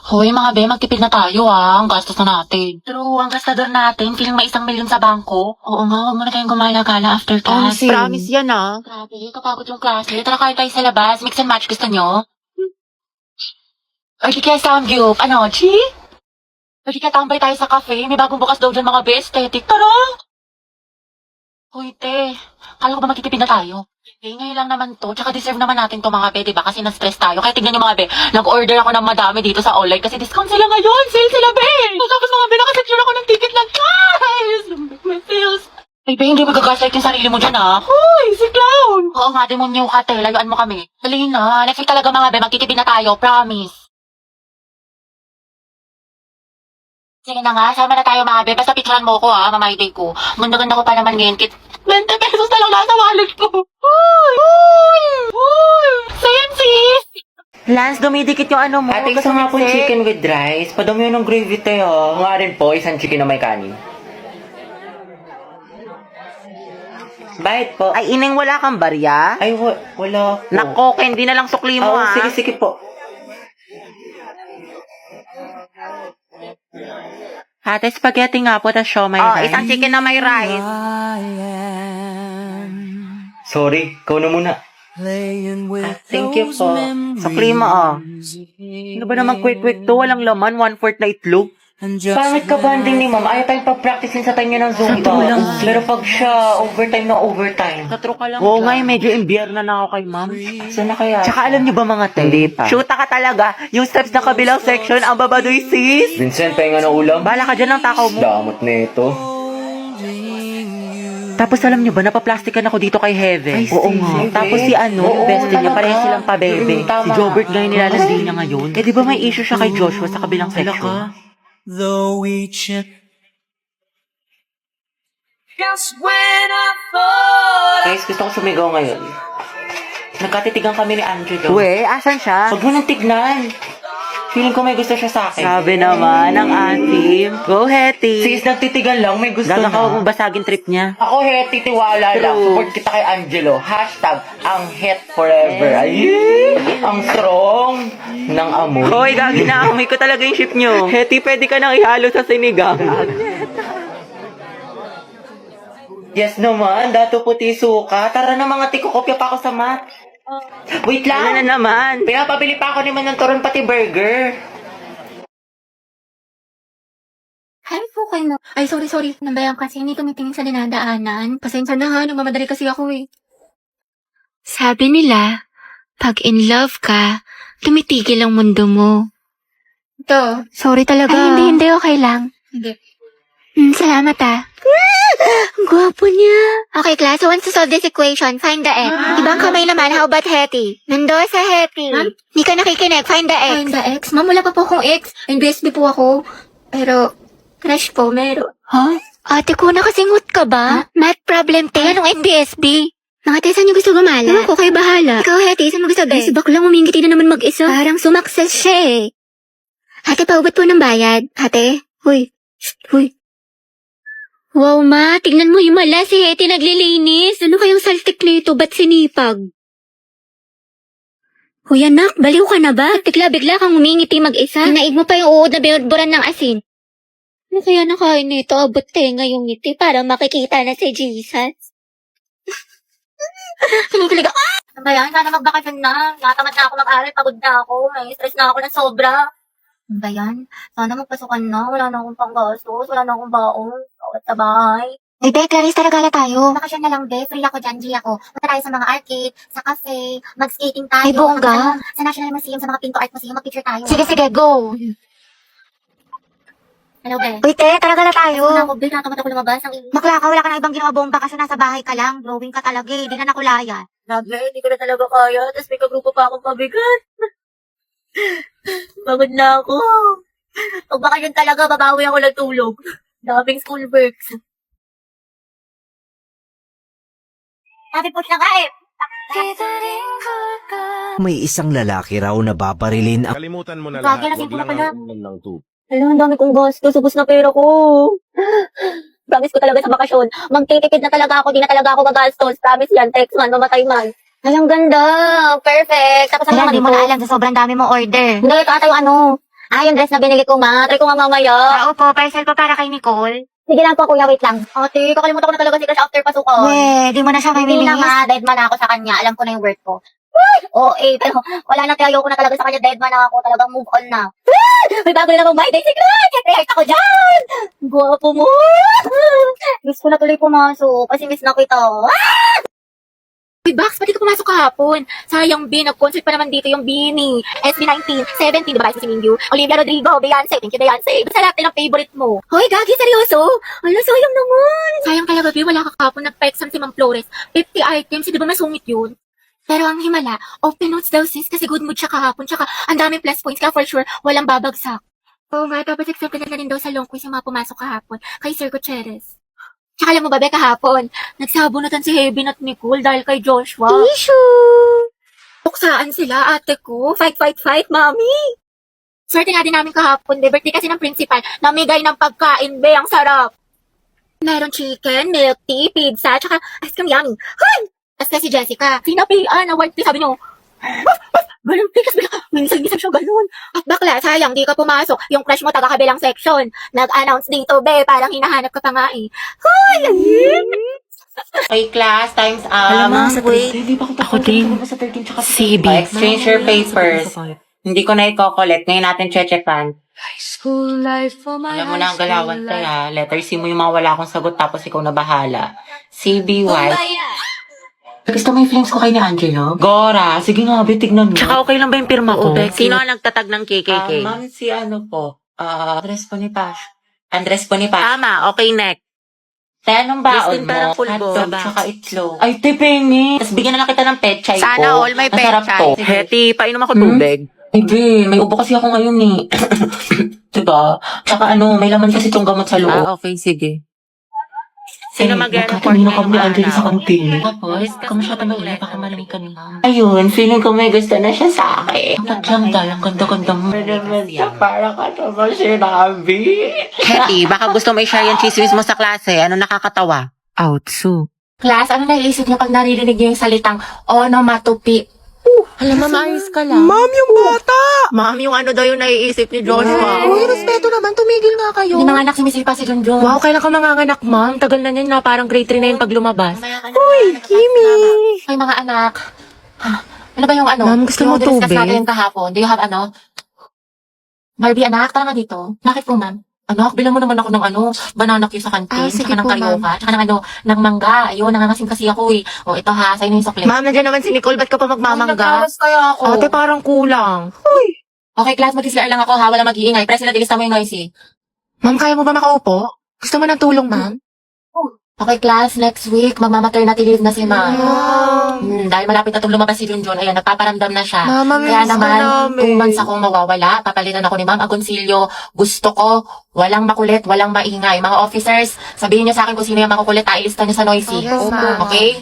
Hoy, mga be, magtipid na tayo Ang gastos na natin. True, ang gastador natin, feeling may 1,000,000 sa bangko. Oo nga, huwag mo na tayong gumala-gala after class. Promise yan Grabe, kapagod yung klase. Tara kain tayo sa labas. Mix and match, gusto nyo? Or di kaya Samgyup. Ano, Chi? Or di kaya tambay tayo sa cafe. May bagong bukas daw dyan mga be, aesthetic. Tara! Hoy, te. Kala ko ba magtitipid na tayo? Ngayon lang naman to. Tsaka deserve naman natin to mga be, diba? Kasi na-stress tayo. Kaya tignan nyo mga be, nag-order ako ng madami dito sa online kasi discount sila ngayon. Sale sila, be! Tapos mga be, nakasecure ako ng ticket lang. Guys! May sales. Ay, be, hindi magagaslight yung sarili mo dyan, Hoy, si Clown! Oo nga, demonyo ka, te. Layuan mo kami. Dali na. Next week talaga mga be, magtitipid na tayo. Promise. Sige na nga, sama na tayo mga be. Basta picturean mo ko mamay ko. Ganda-ganda ko pa naman ngayon. 20 pesos na lang nasa wallet ko. Hoy! Same sis! Lance, dumidikit yung ano mo. Ate, isa nga po chicken with rice. Padami yun ng gravy tayo. Nga rin po, isang chicken na may kanin. Bayad po. Ay, ining wala kang barya? Ay, wala po. Nako, hindi na lang sukli mo Sige po. Ate, spaghetti nga po, tas siomay rice. Isang chicken na may rice. Sorry, ikaw na muna. Thank you po. Sukli mo, Ano ba naman quick to? Walang laman, 1/4 na itlog. Pangit ka banding ni ma'am. Ayaw tayong pag-practice sa tayo ng Zumba. Pero pag siya, overtime na overtime. Katro ka lang. Oo nga, medyo imbierna na ako kay ma'am. Saan na kaya? Tsaka alam niyo ba mga te? Hindi pa. Shoota ka talaga. Yung steps ng kabilang section, ang babadoy sis. Vincent, pahinga na ulam. Bala ka dyan ng takaw mo. Damot na ito. Tapos alam niyo ba, napaplastikan ako dito kay Heaven. Oo nga. Tapos si yung bestie niya, pareho silang pabebe. Tama. Si Jobert nga yung nilalandi niya ngayon. Eh di ba may issue siya kay Joshua sa kabilang section? Though each just when I thought Guys, gusto ko sumigaw ngayon. Nagkatitigan kami ni Angelo. Uwe, asan siya? Huwag mo nang tignan. Feeling ko may gusto siya sa akin. Sabi naman ng atim. Go, Hetty. Sis, nagtitigan lang, may gusto Gaga ka, huwag na. mong basagin trip niya. Ako, Hetty, tiwala lang. True. Support kita kay Angelo. Hashtag, ang het forever. Ay, ang strong ng amoy. Hoy, gagi na. Amoy ko talaga yung ship nyo. Hetty, pwede ka nang ihalo sa sinigang. Yes naman, dato puti suka. Tara na mga tiko, kopya pa ako sa mat. Wait Ano na lang. naman? Pinapabili pa ako naman ng turon pati burger. Ay, okay na. Ay, sorry. Nambayan kasi hindi tumitingin sa dinadaanan. Pasensya na nagmamadali kasi ako Sabi nila, pag in love ka, tumitigil ang mundo mo. Ito. Sorry talaga. Ay, hindi, okay lang. Hindi. Salamat Ang gwapo niya. Okay, class, who wants to solve this equation? Find the x. Ibang kamay naman, how about Hetty? Nando sa Hetty. Hindi ka nakikinig, find the x. Find the x? Ma'am, wala pa po akong x. NBSB po ako. Pero, crush po, meron. Ate ko, nakasingot ka ba? Math problem, te. Anong NBSB? Mga te, saan niyo gusto gumala? Ewan ko, kayo bahala. Ikaw, Hetty, saan mo gusto be? Si baklang umingiti na naman mag-isa. Parang sumakses siya Ate, paubot po ng bayad. Ate? Huy. Wow, ma, tingnan mo yung mala, si Hetty naglilinis. Ano kayong saltik nito? Ba't sinipag? Hoy anak, baliw ka na ba? Bigla kang umingiti mag-isa. Naig mo pa yung uod na binudburan ng asin. Ano kaya nakain nito? Abot tenga yung ngiti para makikita na si Jesus. Kinikilig ako. Ano ba yan? Sana magbakasyon na. Natamad na ako mag-aral, pagod na ako. May stress na ako ng sobra. Ano ba yan? Sana magpasukan na. Wala na akong panggastos. Wala na akong baon. Bawat sa bahay. Ay, be, Clarice, talaga tayo. Bakasyon na lang, be. Free ako dyan, G ako. Punta tayo sa mga arcade, sa cafe, mag-skating tayo. Ay, bongga. Sa National Museum, sa mga Pinto Art Museum, mag-picture tayo. Sige, go. Hello, be. Uy, te, talaga na tayo. Ako, be, nakatamad ako lumabas. Bakla ka, wala ka na ibang ginawa buong bakasyon, nasa bahay ka lang. Growing ka talaga Di na nakulayan. Grabe, hindi ko na talaga kaya. Tapos may kagrupo pa akong pabigat. Pagod na ako. Pag bakasyon talaga, babawi ako ng tulog. Daming schoolworks. Sabi po siya nga may isang lalaki raw na babarilin ang Kalimutan mo na Gagi, lahat. lasing Wag ko na lang pala. ang ng tubig. Alam, ang dami kong gastos. Ubus na pera ko. Promise ko talaga sa bakasyon. Magtitipid na talaga ako. Di na talaga ako magastos. Promise yan. Text man, mamatay man. Ay, ang ganda. Perfect. Tapos ang Alam, naman di mo na alam sa sobrang dami mong order. Hindi, ito ata yung Yung dress na binili ko, ma. Try ko nga mamaya. Opo, parcel pa para kay Nicole. Sige lang po, kuya. Wait lang. Ate, kakalimutan ko na talaga si Crush after pasukan. Di mo na siya Hindi na nga. Dead man ako sa kanya. Alam ko na yung worth ko. Pero wala na kaya ayoko na talaga sa kanya. Dead man ako. Talagang move on na. May bago na namang my day si Crush. Siyempre, heart ako dyan. Guwapo mo. Miss ko na tuloy pumasok. Kasi miss na kita. Uy, Bax, pati ka pumasok kahapon. Sayang, B, nag-concert pa naman dito yung Bini. SB19, 17, diba si Mingyu? Olivia Rodrigo, Beyonce, thank you Beyonce. Basta lahat ng favorite mo. Hoy, Gagi, seryoso? Ala, sayang naman. Sayang talaga, B, wala ka kahapon. Nagpa-exam si Ma'am Flores. 50 items, di ba masungit yun? Pero ang himala, open notes daw sis kasi good mood siya kahapon. Tsaka ang daming plus points kaya for sure walang babagsak. Oo nga, tapos accepted na rin daw sa long quiz yung mga pumasok kahapon kay Sir Gutierrez. Tsaka alam mo ba, Be, kahapon, nagsabunutan si Heaven at Nicole dahil kay Joshua. Issue! Tuksaan sila, ate ko. Fight, fight, fight, mami! Swerte nga din namin kahapon, Be. Birthday kasi ng principal. Namigay ng pagkain, Be. Ang sarap. Meron chicken, milk tea, pizza, tsaka ice cream yummy. Hoy! Tapos kasi si Jessica, sinapian, award tea, sabi niyo. Ganun, kasi minsan siya ganun. At bakla, sayang, di ka pumasok. Yung crush mo taga-kabilang section. Nag-announce dito, Be. Parang hinahanap ka pa nga eh. Hoy! Okay, class, time's Alam mo, up. sa wait. 13, di ba Ako din. Sa 13 tsaka sa CB. Exchange your papers. Hindi ko na i-collect. Ngayon natin checkan. School life for my Alam mo na ang galawan kaya. Letter C mo yung mga wala akong sagot tapos ikaw na bahala. CBY. Gusto mo yung flames ko kay ni Angelo? Gora, sige nga, be, tignan mo. Tsaka okay lang ba yung pirma ko? Oo, Sino ang nagtatag ng KKK? Ma'am, si ano po? Andres Bonifacio. Andres Bonifacio. Tama, okay, next. Anong baon Christine mo? Tarapulbo. Hotdog, tsaka itlog. Ay, te, pengi. Tapos bigyan na lang kita ng pechay ko. Sana all may Masarap pechay. to. Heti, painom ako tubig. Ay, be, may ubo kasi ako ngayon eh. Diba? Tsaka ano, may laman kasi itong gamot sa loob. Okay, sige. Sino mag-report Kanina ngayong kami ni Angelo sa araw? kantin. Tapos, kamusta pa ulit? Baka malamig ka nila. Ayun, feeling ko may gusto na siya sa akin. Tadyang dahil, ang ganda-ganda mo. Para ka naman sinabi. Heti, baka gusto mo i-share yung chismis mo sa klase. Ano nakakatawa? Outsu. Class, ano naiisip niyo pag naririnig niyo yung salitang onomatopoeia? Alam, mamayos ka lang. Ma'am, yung bata! Ma'am, yung ano daw yung naiisip ni Joshua. Uy, respeto naman, tumigil nga kayo. Hindi mga anak sumisipa si Junjun. Wow, kailan ka manganganak, ma'am? Tagal na yan na, parang grade 3 na yun pag lumabas. Uy, Kimi! Ay, mga anak. Ano ba yung ano? Ma'am, gusto mo Yung diniscuss tubig? natin kahapon. Do you have ano? Barbie, anak, tara nga dito. Bakit po, ma'am? Anak, bilang mo naman ako ng ano, banana cue sa kantin, sige tsaka ng po, karyoka, tsaka ng ano, ng mangga. Ayun, nangangasim kasi ako eh. O, ito ha, sa'yo na yung sukli. Ma'am, nandiyan naman si Nicole. Ba't ka pa magmamangga? Nagkawas kaya ako. Ate, parang kulang. Okay, class, mag-isla lang ako ha, wala mag-iingay. President, ilista mo yung noisy. Ma'am, kaya mo ba makaupo? Gusto mo ng tulong, ma'am? Okay, class, next week, magmamaternity leave na si ma'am. Dahil malapit na itong lumabas si Junjun, ayan, nagpaparamdam na siya. Mama, Kaya miss ka naman, namin. 2 months akong mawawala. Papalitan ako ni Ma'am Agoncillo. Gusto ko, walang makulit, walang maingay. Mga officers, sabihin niyo sa akin kung sino yung makukulit, ailista niyo sa noisy. Yes, ma'am. Okay?